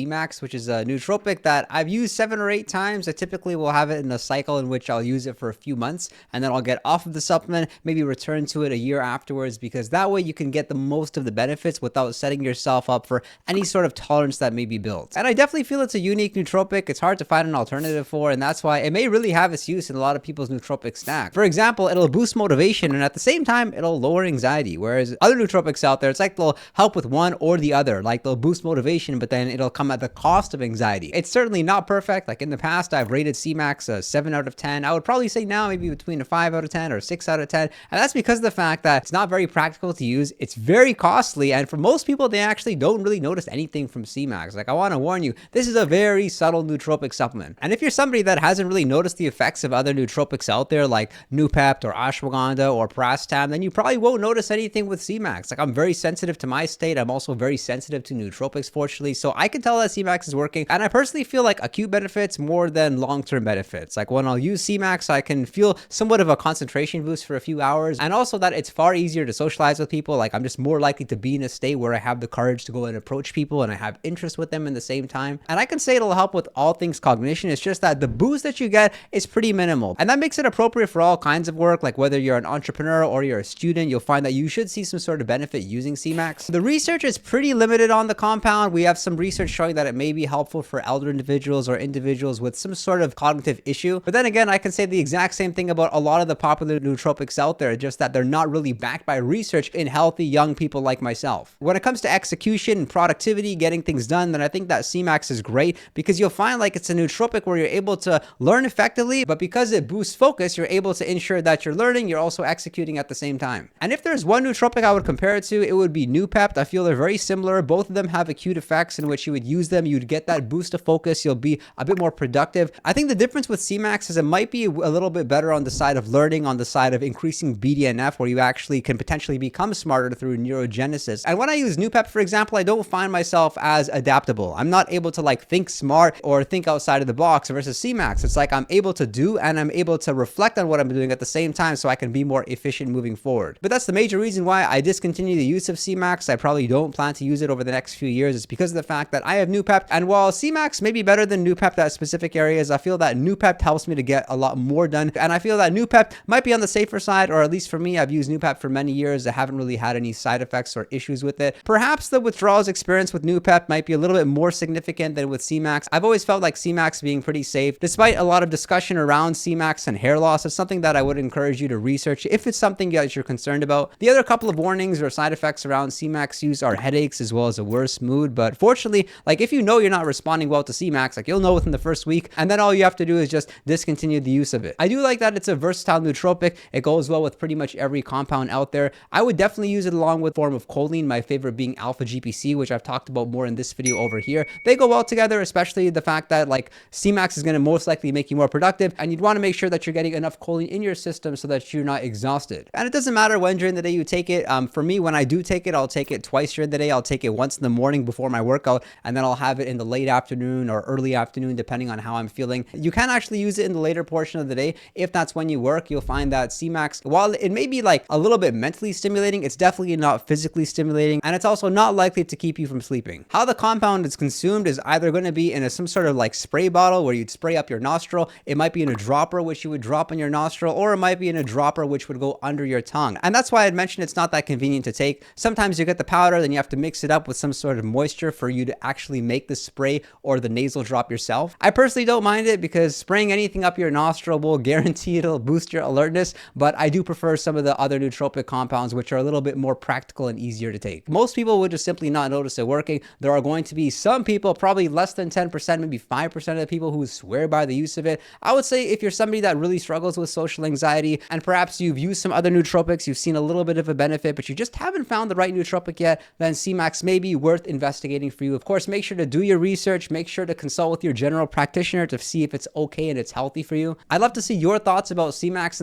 Max, which is a nootropic that I've used 7 or 8 times. I typically will have it in a cycle in which I'll use it for a few months and then I'll get off of the supplement, maybe return to it a year afterwards, because that way you can get the most of the benefits without setting yourself up for any sort of tolerance that may be built. And I definitely feel it's a unique nootropic. It's hard to find an alternative for, and that's why it may really have its use in a lot of people's nootropic stack. For example, it'll boost motivation and at the same time, it'll lower anxiety. Whereas other nootropics out there, it's like they'll help with one or the other. Like they'll boost motivation, but then it'll come at the cost of anxiety. It's certainly not perfect. Like in the past, I've rated C-Max a 7 out of 10. I would probably say now maybe between a 5 out of 10 or 6 out of 10. And that's because of the fact that it's not very practical to use. It's very costly. And for most people, they actually don't really notice anything from C-Max. Like I want to warn you, this is a very subtle nootropic supplement. And if you're somebody that hasn't really noticed the effects of other nootropics out there like Noopept or ashwagandha or Prastam, then you probably won't notice anything with C-Max. Like I'm very sensitive to my state. I'm also very sensitive to nootropics, fortunately. So I can tell that C-Max is working. And I personally feel like acute benefits more than long-term benefits. Like when I'll use C-Max, I can feel somewhat of a concentration boost for a few hours. And also that it's far easier to socialize with people. Like I'm just more likely to be in a state where I have the courage to go and approach people and I have interest with them in the same time. And I can say it'll help with all things cognition. It's just that the boost that you get is pretty minimal. And that makes it appropriate for all kinds of work. Like whether you're an entrepreneur or you're a student, you'll find that you should see some sort of benefit using C-Max. The research is pretty limited on the compound. We have some research showing that it may be helpful for elder individuals or individuals with some sort of cognitive issue. But then again, I can say the exact same thing about a lot of the popular nootropics out there, just that they're not really backed by research in healthy young people like myself. When it comes to execution and productivity, getting things done, then I think that C-Max is great because you'll find like it's a nootropic where you're able to learn effectively, but because it boosts focus, you're able to ensure that you're learning, you're also executing at the same time. And if there's one nootropic I would compare it to, it would be Noopept. I feel they're very similar. Both of them have acute effects in which you would use them. You'd get that boost of focus. You'll be a bit more productive. I think the difference with C-Max is it might be a little bit better on the side of learning, on the side of increasing BDNF, where you actually can potentially become smarter through neurogenesis. And when I use Noopept, for example, I don't find myself as adaptable. I'm not able to like think smart or think outside of the box versus C-Max. It's like I'm able to do and I'm able to reflect on what I'm doing at the same time so I can be more efficient moving forward. But that's the major reason why I discontinue the use of C-Max. I probably don't plan to use it over the next few years. It's because of the fact that I have Noopept, and while C-Max may be better than Noopept at specific areas, I feel that Noopept helps me to get a lot more done. And I feel that Noopept might be on the safer side, or at least for me, I've used Noopept for many years. I haven't really had any side effects or issues with it. Perhaps the withdrawals experience with Noopept might be a little bit more significant than with C-Max. I've always felt like C-Max being pretty safe. Despite a lot of discussion around C-Max and hair loss, it's something that I would encourage you to research if it's something that you're concerned about. The other couple of warnings or side effects around C-Max use are headaches as well as a worse mood. But fortunately, like if you know you're not responding well to C-Max, like you'll know within the first week, and then all you have to do is just discontinue the use of it. I do like that it's a versatile nootropic. It goes well with pretty much every compound out there. I would definitely use it along with a form of choline, my favorite being alpha GPC, which I've talked about more in this video over here. They go well together, especially the fact that like C-Max is going to most likely make you more productive, and you'd want to make sure that you're getting enough choline in your system so that you're not exhausted. And it doesn't matter when during the day you take it. For me, when I do take it, I'll take it twice during the day. I'll take it once in the morning before my workout, and then I'll have it in the late afternoon or early afternoon, depending on how I'm feeling. You can actually use it in the later portion of the day. If that's when you work, you'll find that C-Max, while it may be like a little bit mentally stimulating, it's definitely not physically stimulating, and it's also not likely to keep you from sleeping. How the compound is consumed is either going to be in some sort of like spray bottle where you'd spray up your nostril. It might be in a dropper, which you would drop on your nostril, or it might be in a dropper, which would go under your tongue. And that's why I'd mentioned it's not that convenient to take. Sometimes you get the powder, then you have to mix it up with some sort of moisture for you to actually make the spray or the nasal drop yourself. I personally don't mind it because spraying anything up your nostril will guarantee it'll boost your alertness, but I do prefer some of the other nootropic compounds, which are a little bit more practical and easier to take. Most people would just simply not notice it working. There are going to be some people, probably less than 10%, maybe 5% of the people who swear by the use of it. I would say if you're somebody that really struggles with social anxiety and perhaps you've used some other nootropics, you've seen a little bit of a benefit, but you just haven't found the right nootropic yet, then C-Max may be worth investigating for you. Of course, make sure to do your research. Make sure to consult with your general practitioner to see if it's okay and it's healthy for you. I'd love to see your thoughts about C-Max